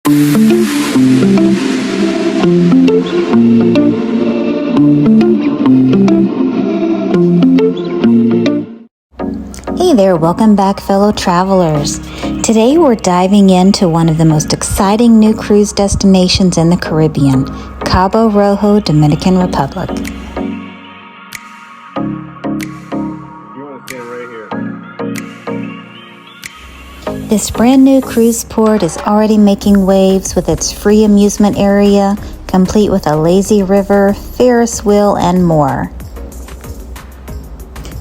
Hey there, welcome back fellow travelers. Today we're diving into one of the most exciting new cruise destinations in the Caribbean, Cabo Rojo, Dominican Republic. You want to stand right here. This brand new cruise port is already making waves with its free amusement area, complete with a lazy river, Ferris wheel, and more.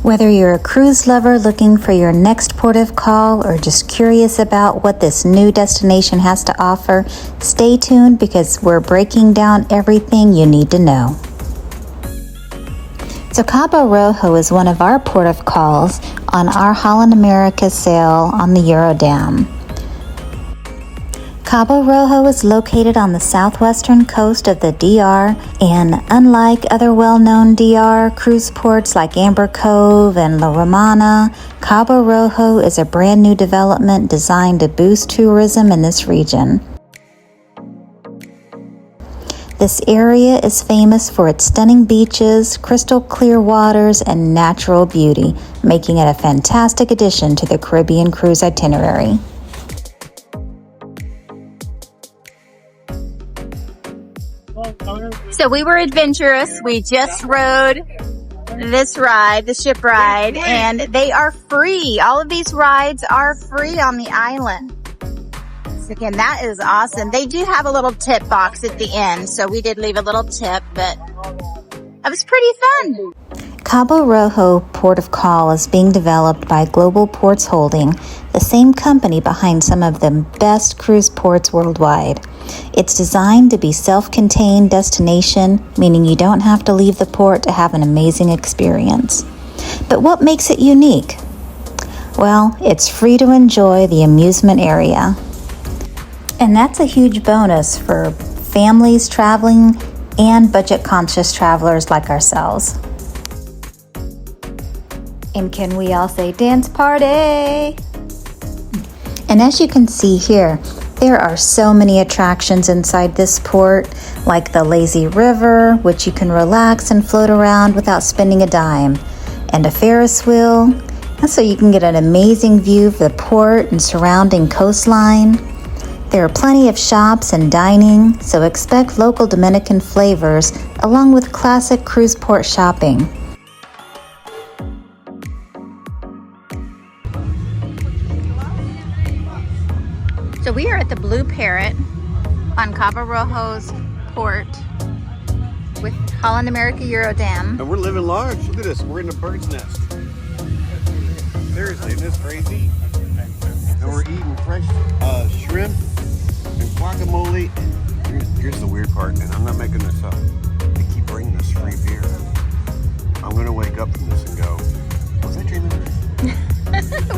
Whether you're a cruise lover looking for your next port of call or just curious about what this new destination has to offer, stay tuned because we're breaking down everything you need to know. So Cabo Rojo is one of our port of calls on our Holland America sail on the Eurodam. Cabo Rojo is located on the southwestern coast of the DR, and unlike other well-known DR cruise ports like Amber Cove and La Romana, Cabo Rojo is a brand new development designed to boost tourism in this region. This area is famous for its stunning beaches, crystal clear waters, and natural beauty, making it a fantastic addition to the Caribbean cruise itinerary. So we were adventurous. We just rode this ride, the ship ride, and they are free. All of these rides are free on the island. So again, that is awesome. They do have a little tip box at the end, so we did leave a little tip, but it was pretty fun. Cabo Rojo Port of Call is being developed by Global Ports Holding, the same company behind some of the best cruise ports worldwide. It's designed to be a self-contained destination, meaning you don't have to leave the port to have an amazing experience. But what makes it unique? Well, it's free to enjoy the amusement area. And that's a huge bonus for families traveling and budget-conscious travelers like ourselves. And can we all say dance party? And as you can see here, there are so many attractions inside this port, like the lazy river, which you can relax and float around without spending a dime, and a Ferris wheel, so you can get an amazing view of the port and surrounding coastline. There are plenty of shops and dining, so expect local Dominican flavors along with classic cruise port shopping. So we are at the Blue Parrot on Cabo Rojo's port with Holland America Eurodam. And we're living large. Look at this. We're in a bird's nest. Seriously, isn't this crazy? And we're eating fresh shrimp and guacamole. Here's the weird part, and I'm not making this up. They keep bringing us free beer. I'm going to wake up from this and go, was I dreaming?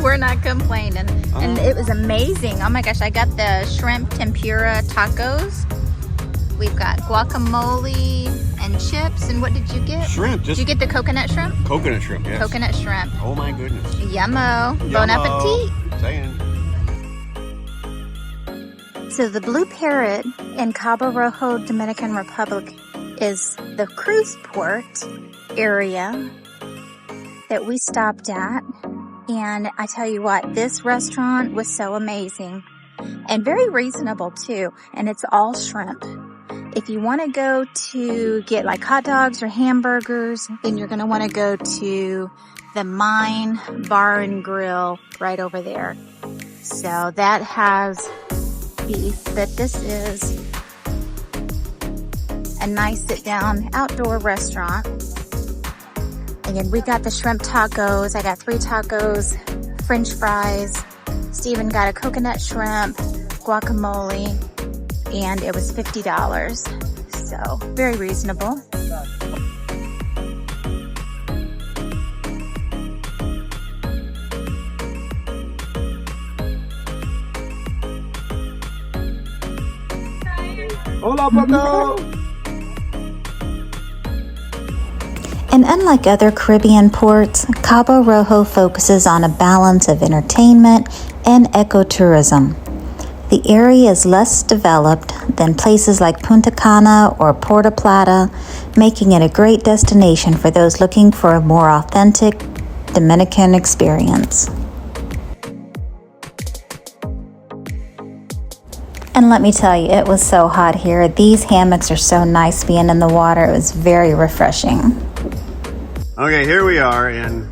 We're not complaining. And it was amazing. Oh my gosh, I got the shrimp tempura tacos. We've got guacamole and chips. And what did you get? Shrimp. Did you get the coconut shrimp? Coconut shrimp, yes. Coconut shrimp. Oh my goodness. Yummo. Bon appetit. Saying. So the Blue Parrot in Cabo Rojo, Dominican Republic is the cruise port area that we stopped at. And I tell you what, this restaurant was so amazing and very reasonable too. And it's all shrimp. If you want to go to get like hot dogs or hamburgers, then you're going to want to go to the Mine Bar and Grill right over there. So that has beef, but this is a nice sit down outdoor restaurant. Again, we got the shrimp tacos. I got 3 tacos, French fries. Steven got a coconut shrimp, guacamole, and it was $50. So very reasonable. Hola, Paco! And unlike other Caribbean ports, Cabo Rojo focuses on a balance of entertainment and ecotourism. The area is less developed than places like Punta Cana or Puerto Plata, making it a great destination for those looking for a more authentic Dominican experience. And let me tell you, it was so hot here. These hammocks are so nice being in the water. It was very refreshing. Okay, here we are in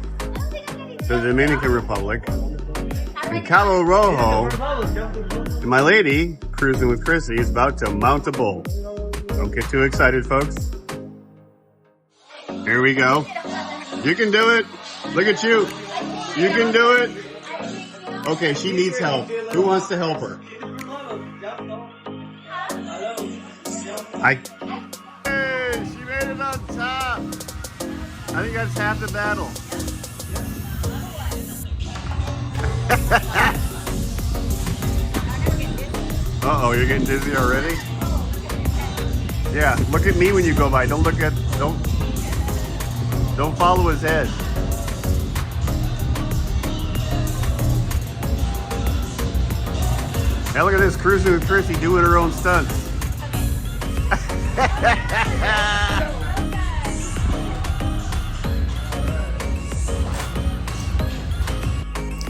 the Dominican Republic, in Cabo Rojo, and my lady, Cruis'n with Chrissy, is about to mount a bull. Don't get too excited, folks. Here we go. You can do it. Look at you. You can do it. Okay, she needs help. Who wants to help her? Hey, she made it on top. I think that's half the battle. Uh-oh, you're getting dizzy already? Yeah, look at me when you go by. Don't follow his head. Now look at this, Cruis'n with Chrissy doing her own stunts.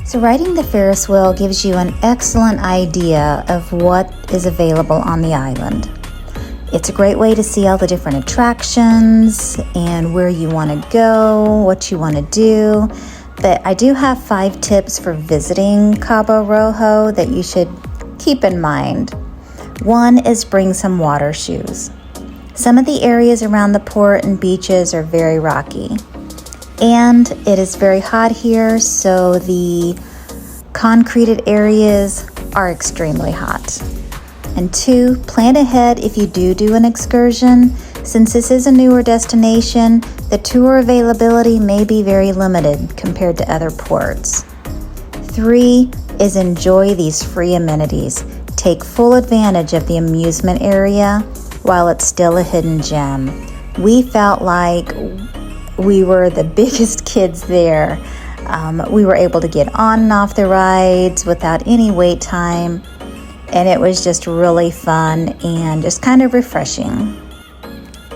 So riding the Ferris wheel gives you an excellent idea of what is available on the island. It's a great way to see all the different attractions and where you want to go, what you want to do. But I do have 5 tips for visiting Cabo Rojo that you should keep in mind. 1 is bring some water shoes. Some of the areas around the port and beaches are very rocky. And it is very hot here, so the concreted areas are extremely hot. And 2, plan ahead if you do an excursion. Since this is a newer destination, the tour availability may be very limited compared to other ports. 3 is enjoy these free amenities. Take full advantage of the amusement area while it's still a hidden gem. We felt like we were the biggest kids there. We were able to get on and off the rides without any wait time, and it was just really fun and just kind of refreshing.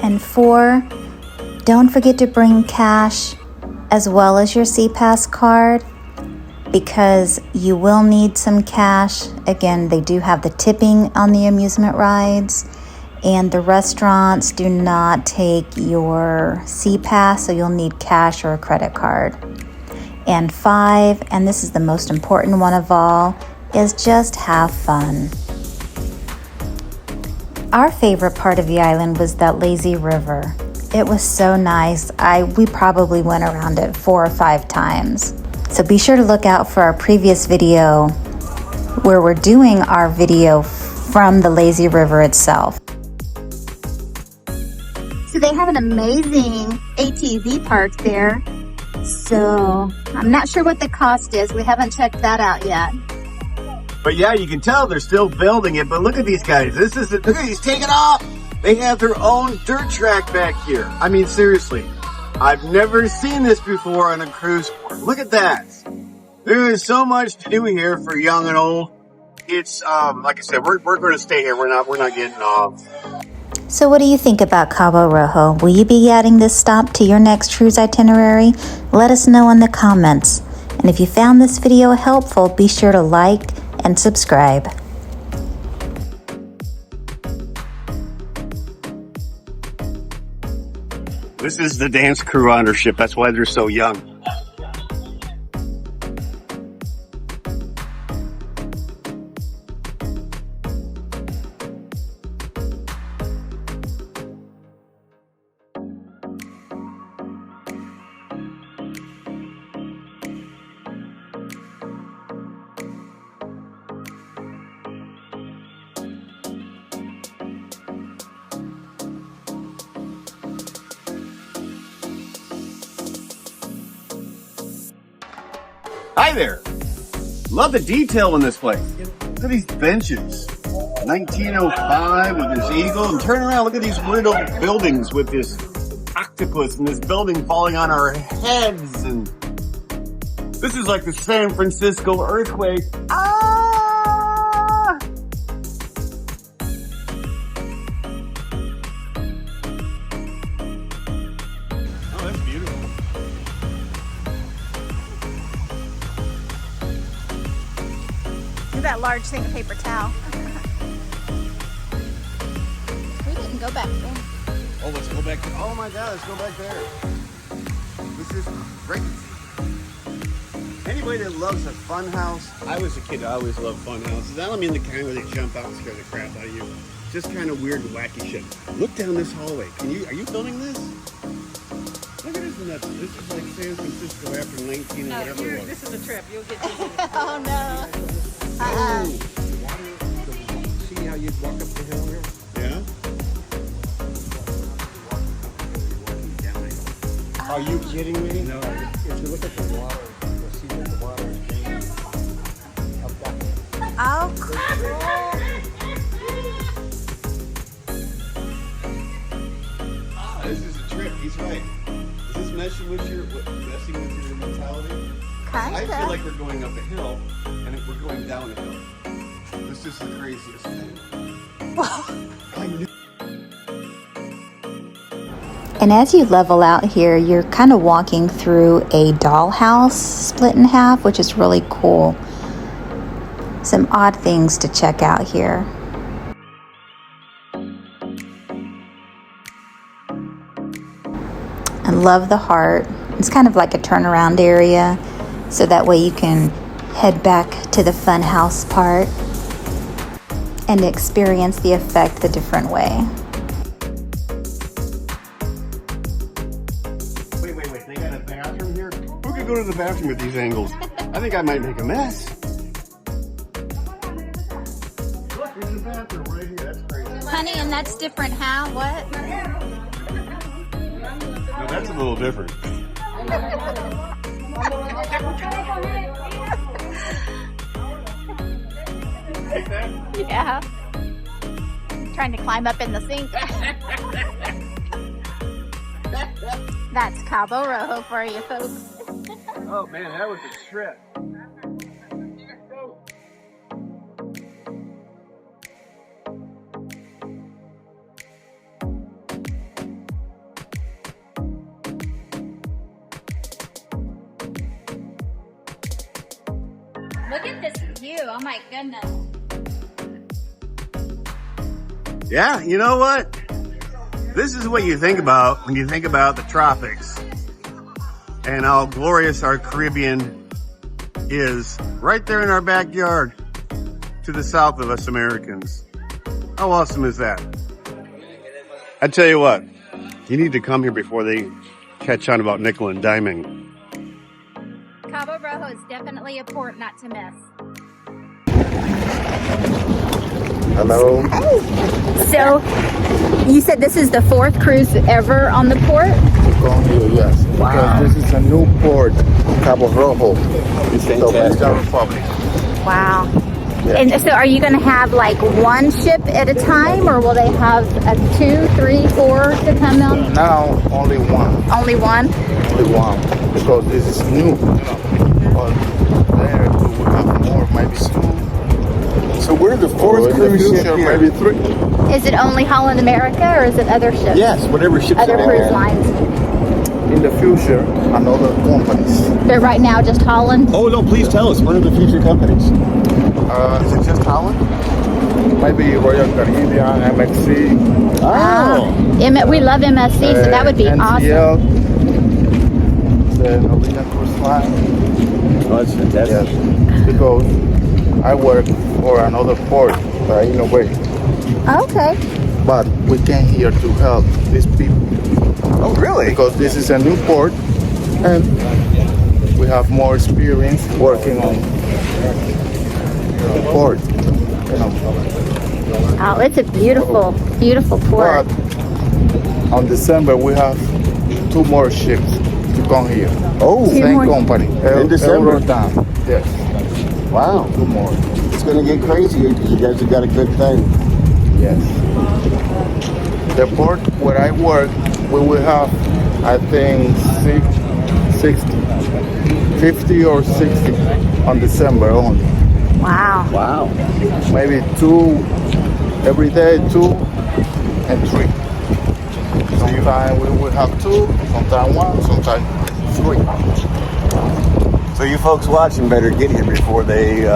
And 4, don't forget to bring cash as well as your SeaPass card, because you will need some cash. Again, they do have the tipping on the amusement rides, and the restaurants do not take your SeaPass, so you'll need cash or a credit card. And 5, and this is the most important one of all, is just have fun. Our favorite part of the island was that lazy river. It was so nice. We probably went around it 4 or 5 times. So be sure to look out for our previous video where we're doing our video from the lazy river itself. So they have an amazing ATV park there. So I'm not sure what the cost is. We haven't checked that out yet. But yeah, you can tell they're still building it. But look at these guys. Look at these taking off. They have their own dirt track back here. I mean, seriously, I've never seen this before on a cruise port. Look at that. There is so much to do here for young and old. It's like I said, we're going to stay here. We're not getting off. So what do you think about Cabo Rojo? Will you be adding this stop to your next cruise itinerary? Let us know in the comments. And if you found this video helpful, be sure to like and subscribe. This is the dance crew on our ship. That's why they're so young. Hi there. Love the detail in this place. Look at these benches. 1905 with this eagle. And turn around, look at these weird old buildings with this octopus and this building falling on our heads. And this is like the San Francisco earthquake. Ah! large thing of paper towel. We didn't go back there. Oh, let's go back. Oh my God, let's go back there. This is great. Anybody that loves a fun house, I was a kid, I always loved fun houses. I don't mean the kind where they jump out and scare the crap out of you. Just kind of weird and wacky shit. Look down this hallway. Are you filming this? Look at this nuts. This is like San Francisco after 19 or whatever it was. This is a trip. You'll get dizzy. Oh no. Oh, the water, see how you walk up the hill here? Yeah? Are you kidding me? No, if you look at the water, you'll see that the water is getting up that. Oh, cool. This is a trip. He's right. Is this messing with your mentality? I feel like we're going up a hill, and we're going down a hill. This is the craziest thing. I knew. And as you level out here, you're kind of walking through a dollhouse split in half, which is really cool. Some odd things to check out here. I love the heart. It's kind of like a turnaround area, so that way you can head back to the fun house part and experience the effect the different way. Wait. They got a bathroom here? Who could go to the bathroom with these angles? I think I might make a mess. Look, there's a bathroom right here. That's crazy. Honey, and that's different how? What? No, that's a little different. Take that? Yeah. Trying to climb up in the sink. That's Cabo Rojo for you folks. Oh man, that was a trip. Look at this view. Oh my goodness. Yeah, you know what? This is what you think about when you think about the tropics and how glorious our Caribbean is right there in our backyard to the south of us Americans. How awesome is that? I tell you what, you need to come here before they catch on about nickel and diming. Cabo Rojo is definitely a port not to miss. Hello. So, you said this is the 4th cruise ever on the port? Going here, yes. Wow. Because this is a new port, Cabo Rojo. It's Dominican Republic. Wow. Yeah. And so are you going to have like one ship at a time, or will they have 2, 3, 4 to come in? Now only one. Only one? Only one. Because this is new, you know. But there we will have more, maybe 2. So we're the Or 4th in the cruise ship future, here. maybe 3. Is it only Holland America, or is it other ships? Yes, whatever ships Other are cruise there. lines? In the future, another companies. But right now, just Holland? Oh no, please tell us. What are the future companies? Is it just Holland? Maybe Royal Caribbean, MXC. We love MSC, so that would be NCL, awesome. the Norwegian Cruise Line. Oh, that's fantastic. Yes, because I work for another port, in a way. Okay. But we came here to help these people Oh, really? because this is a new port and we have more experience working on the port. You know. Oh, it's a beautiful, beautiful port. But on December we have 2 more ships to come here. Oh, Two Same more- company. In December? Rotterdam. Yes, wow. 2 more. It's going to get crazy because you guys have got a good thing. Yes. The port where I work, we will have, I think, 50 or 60 on December only. Wow. Wow. Maybe 2 every day, 2 and 3. Sometimes we will have 2, sometimes 1, sometimes 3. So you folks watching better get here before they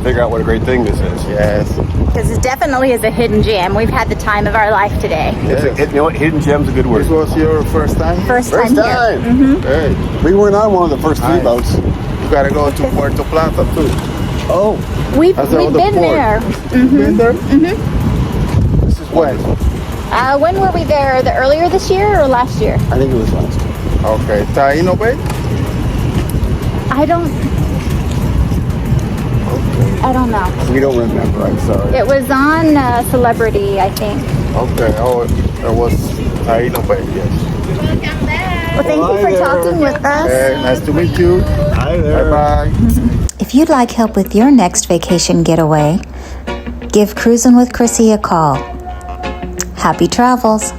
figure out what a great thing this is. Yes. Because it definitely is a hidden gem. We've had the time of our life today. You know what? Hidden gem's a good word. This was your first time? First First time here. time. Hey, We weren't on one of the first three Nice. boats. you gotta go to Puerto Plata too. Oh, We've That's the other been port. there. Been there? Mm-hmm. This is when? When were we there? Earlier this year or last year? I think it was last year. Okay, Taino Bay? I don't know. We don't remember. I'm sorry. It was on Celebrity, I think. Okay, oh, it was Taino Bay, yes. Well, thank you for talking with us. Hey, nice to meet you. Hi there. Bye-bye. If you'd like help with your next vacation getaway, give Cruis'n with Chrissy a call. Happy travels!